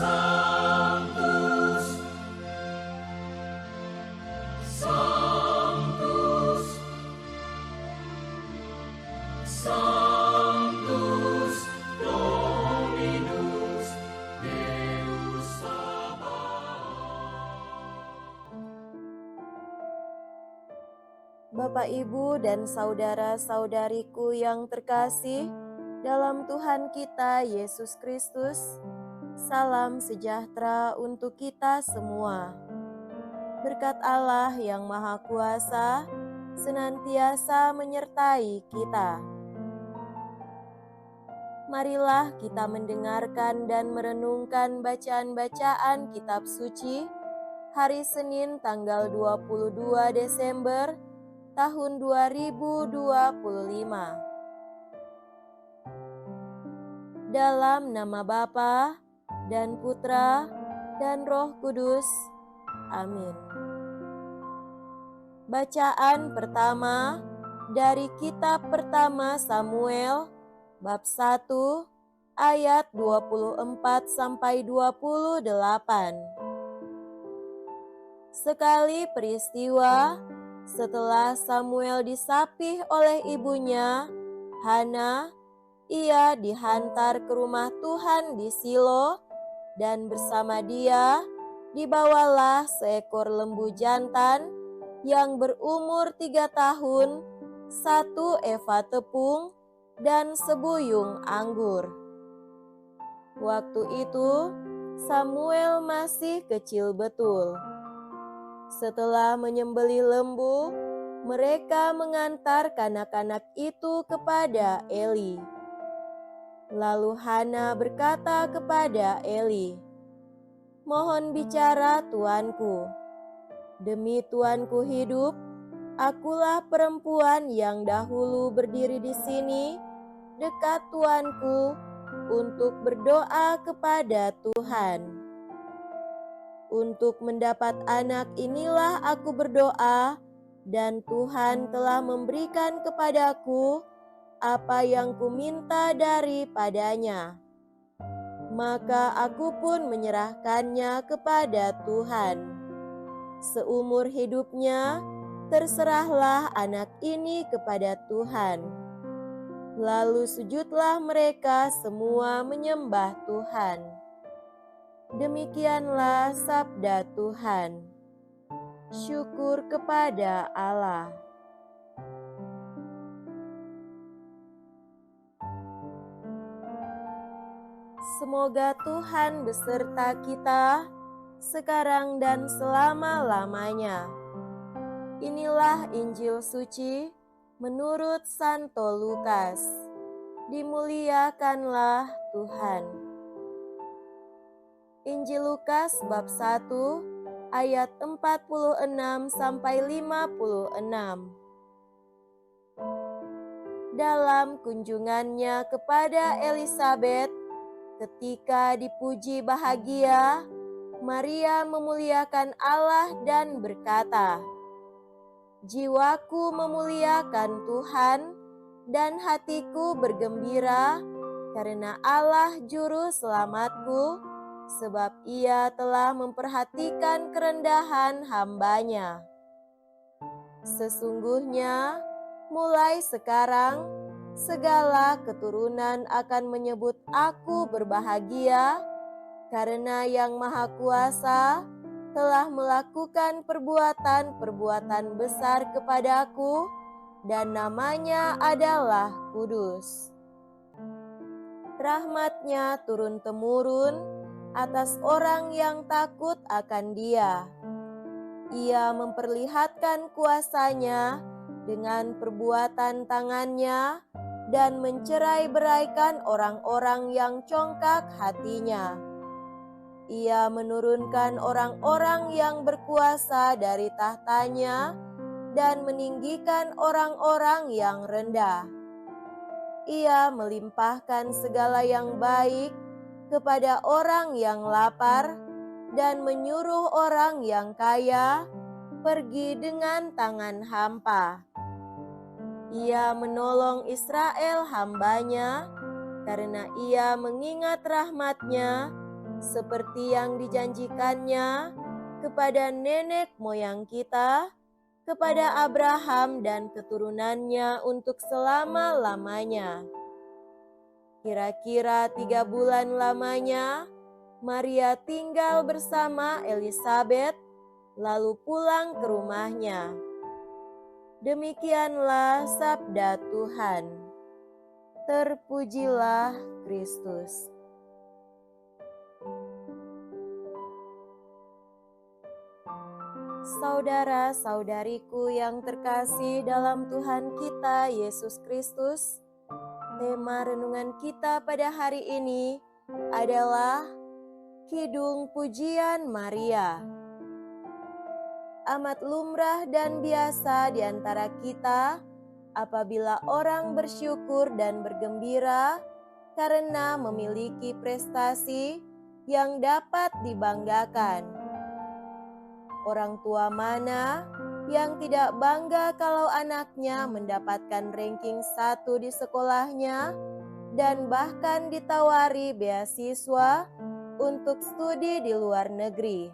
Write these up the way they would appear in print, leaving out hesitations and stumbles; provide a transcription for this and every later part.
Sanctus, Sanctus, Sanctus Dominus Deus Sabaoth. Bapak, Ibu, dan saudara-saudariku yang terkasih dalam Tuhan kita Yesus Kristus, salam sejahtera untuk kita semua. Berkat Allah yang Maha Kuasa senantiasa menyertai kita. Marilah kita mendengarkan dan merenungkan bacaan-bacaan kitab suci hari Senin tanggal 22 Desember tahun 2025. Dalam nama Bapa dan Putra dan Roh Kudus. Amin. Bacaan pertama dari kitab pertama Samuel bab 1 ayat 24 sampai 28. Sekali peristiwa setelah Samuel disapih oleh ibunya Hana, ia dihantar ke rumah Tuhan di Silo, dan bersama dia dibawalah seekor lembu jantan yang berumur 3 tahun, 1 eva tepung, dan sebuyung anggur. Waktu itu Samuel masih kecil betul. Setelah menyembelih lembu, mereka mengantar kanak-kanak itu kepada Eli. Lalu Hana berkata kepada Eli, "Mohon bicara tuanku. Demi tuanku hidup, akulah perempuan yang dahulu berdiri di sini dekat tuanku untuk berdoa kepada Tuhan. Untuk mendapat anak inilah aku berdoa, dan Tuhan telah memberikan kepadaku apa yang kuminta daripadanya. Maka aku pun menyerahkannya kepada Tuhan. Seumur hidupnya, terserahlah anak ini kepada Tuhan." Lalu sujudlah mereka semua menyembah Tuhan. Demikianlah sabda Tuhan. Syukur kepada Allah. Semoga Tuhan beserta kita sekarang dan selama-lamanya. Inilah Injil suci menurut Santo Lukas. Dimuliakanlah Tuhan. Injil Lukas bab 1 ayat 46 sampai 56. Dalam kunjungannya kepada Elisabet, ketika dipuji bahagia, Maria memuliakan Allah dan berkata, "Jiwaku memuliakan Tuhan, dan hatiku bergembira karena Allah juru selamatku, sebab Ia telah memperhatikan kerendahan hamba-Nya. Sesungguhnya, mulai sekarang, segala keturunan akan menyebut aku berbahagia, karena Yang Maha Kuasa telah melakukan perbuatan-perbuatan besar kepadaku, dan namanya adalah kudus. Rahmat-Nya turun-temurun atas orang yang takut akan Dia. Ia memperlihatkan kuasa-Nya dengan perbuatan tangan-Nya dan mencerai-beraikan orang-orang yang congkak hatinya. Ia menurunkan orang-orang yang berkuasa dari tahtanya dan meninggikan orang-orang yang rendah. Ia melimpahkan segala yang baik kepada orang yang lapar dan menyuruh orang yang kaya pergi dengan tangan hampa. Ia menolong Israel hamba-Nya karena Ia mengingat rahmat-Nya seperti yang dijanjikannya kepada nenek moyang kita, kepada Abraham dan keturunannya untuk selama-lamanya. Kira-kira 3 bulan lamanya, Maria tinggal bersama Elisabet, lalu pulang ke rumahnya. Demikianlah sabda Tuhan. Terpujilah Kristus. Saudara-saudariku yang terkasih dalam Tuhan kita Yesus Kristus, tema renungan kita pada hari ini adalah Kidung Pujian Maria. Amat lumrah dan biasa di antara kita apabila orang bersyukur dan bergembira karena memiliki prestasi yang dapat dibanggakan. Orang tua mana yang tidak bangga kalau anaknya mendapatkan ranking 1 di sekolahnya dan bahkan ditawari beasiswa untuk studi di luar negeri?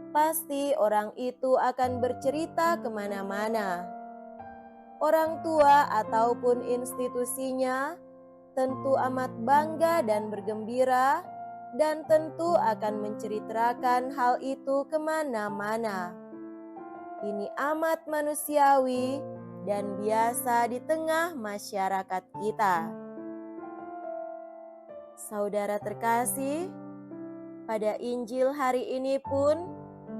Pasti orang itu akan bercerita kemana-mana. Orang tua ataupun institusinya tentu amat bangga dan bergembira, dan tentu akan menceritakan hal itu kemana-mana. Ini amat manusiawi dan biasa di tengah masyarakat kita. Saudara terkasih, pada Injil hari ini pun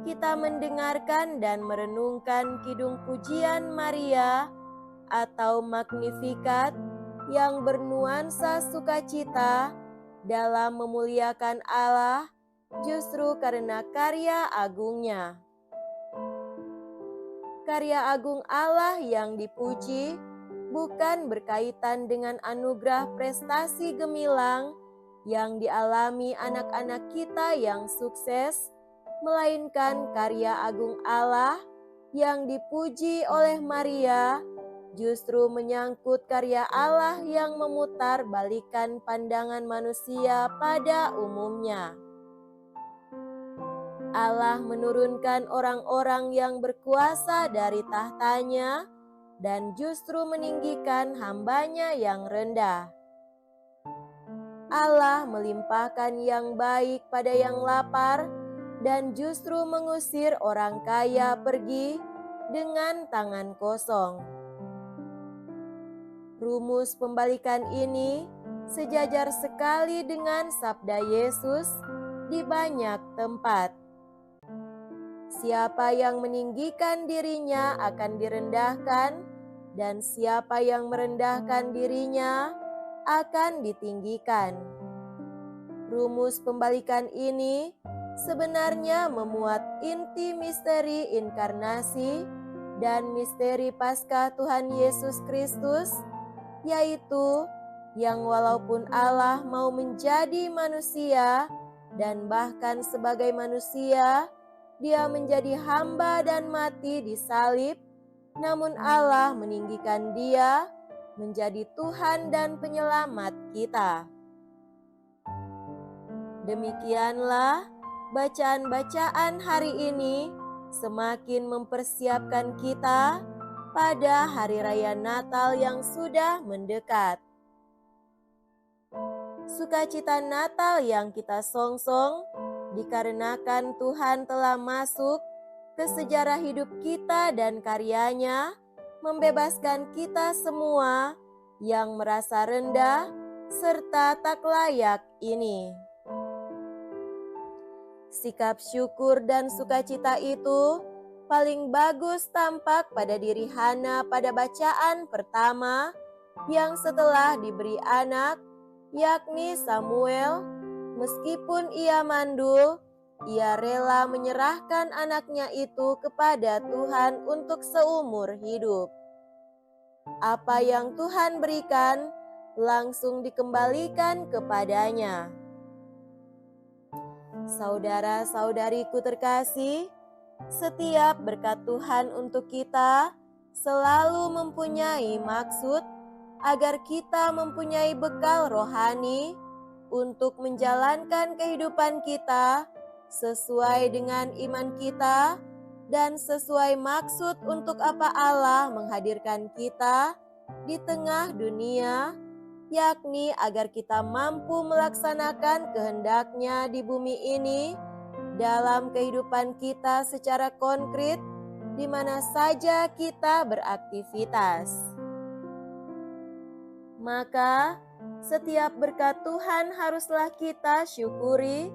kita mendengarkan dan merenungkan Kidung Pujian Maria atau Magnificat yang bernuansa sukacita dalam memuliakan Allah justru karena karya agungnya. Karya agung Allah yang dipuji bukan berkaitan dengan anugerah prestasi gemilang yang dialami anak-anak kita yang sukses, melainkan karya agung Allah yang dipuji oleh Maria justru menyangkut karya Allah yang memutar balikan pandangan manusia pada umumnya. Allah menurunkan orang-orang yang berkuasa dari tahtanya dan justru meninggikan hambanya yang rendah. Allah melimpahkan yang baik pada yang lapar dan justru mengusir orang kaya pergi dengan tangan kosong. Rumus pembalikan ini sejajar sekali dengan sabda Yesus di banyak tempat. Siapa yang meninggikan dirinya akan direndahkan, dan siapa yang merendahkan dirinya akan ditinggikan. Rumus pembalikan ini sebenarnya memuat inti misteri inkarnasi dan misteri Paskah Tuhan Yesus Kristus, yaitu yang walaupun Allah mau menjadi manusia dan bahkan sebagai manusia, Dia menjadi hamba dan mati di salib, namun Allah meninggikan Dia menjadi Tuhan dan penyelamat kita. Demikianlah bacaan-bacaan hari ini semakin mempersiapkan kita pada hari raya Natal yang sudah mendekat. Sukacita Natal yang kita songsong dikarenakan Tuhan telah masuk ke sejarah hidup kita dan karyanya membebaskan kita semua yang merasa rendah serta tak layak ini. Sikap syukur dan sukacita itu paling bagus tampak pada diri Hana pada bacaan pertama yang setelah diberi anak, yakni Samuel. Meskipun ia mandul, ia rela menyerahkan anaknya itu kepada Tuhan untuk seumur hidup. Apa yang Tuhan berikan langsung dikembalikan kepadanya. Saudara-saudariku terkasih, setiap berkat Tuhan untuk kita selalu mempunyai maksud agar kita mempunyai bekal rohani untuk menjalankan kehidupan kita sesuai dengan iman kita dan sesuai maksud untuk apa Allah menghadirkan kita di tengah dunia, yakni agar kita mampu melaksanakan kehendak-Nya di bumi ini dalam kehidupan kita secara konkret di mana saja kita beraktivitas. Maka, setiap berkat Tuhan haruslah kita syukuri,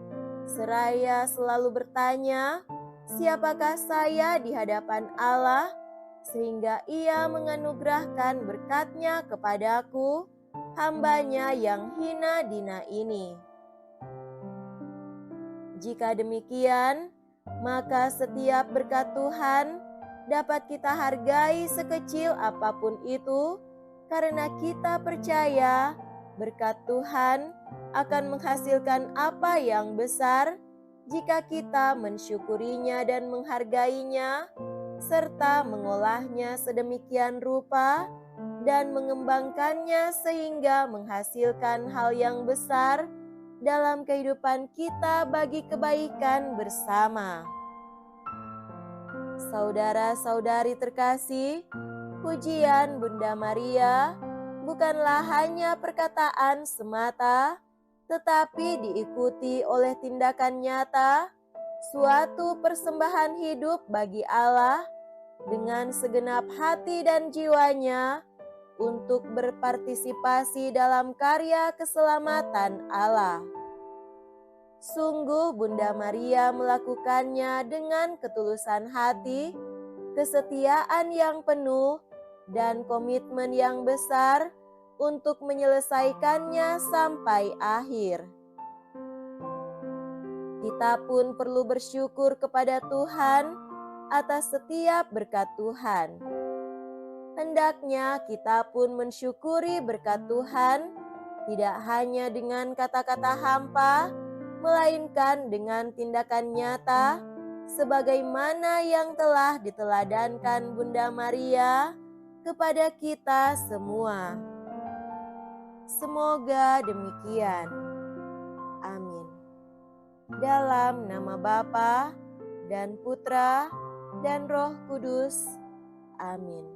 seraya selalu bertanya, siapakah saya di hadapan Allah, sehingga Ia menganugerahkan berkat-Nya kepadaku, hamba-Nya yang hina dina ini. Jika demikian, maka setiap berkat Tuhan dapat kita hargai sekecil apapun itu, karena kita percaya berkat Tuhan akan menghasilkan apa yang besar jika kita mensyukurinya dan menghargainya, serta mengolahnya sedemikian rupa dan mengembangkannya sehingga menghasilkan hal yang besar dalam kehidupan kita bagi kebaikan bersama. Saudara-saudari terkasih, pujian Bunda Maria bukanlah hanya perkataan semata, tetapi diikuti oleh tindakan nyata, suatu persembahan hidup bagi Allah dengan segenap hati dan jiwanya untuk berpartisipasi dalam karya keselamatan Allah. Sungguh Bunda Maria melakukannya dengan ketulusan hati, kesetiaan yang penuh, dan komitmen yang besar untuk menyelesaikannya sampai akhir. Kita pun perlu bersyukur kepada Tuhan atas setiap berkat Tuhan. Hendaknya kita pun mensyukuri berkat Tuhan, tidak hanya dengan kata-kata hampa, melainkan dengan tindakan nyata, sebagaimana yang telah diteladankan Bunda Maria kepada kita semua. Semoga demikian. Amin. Dalam nama Bapa dan Putra dan Roh Kudus. Amin.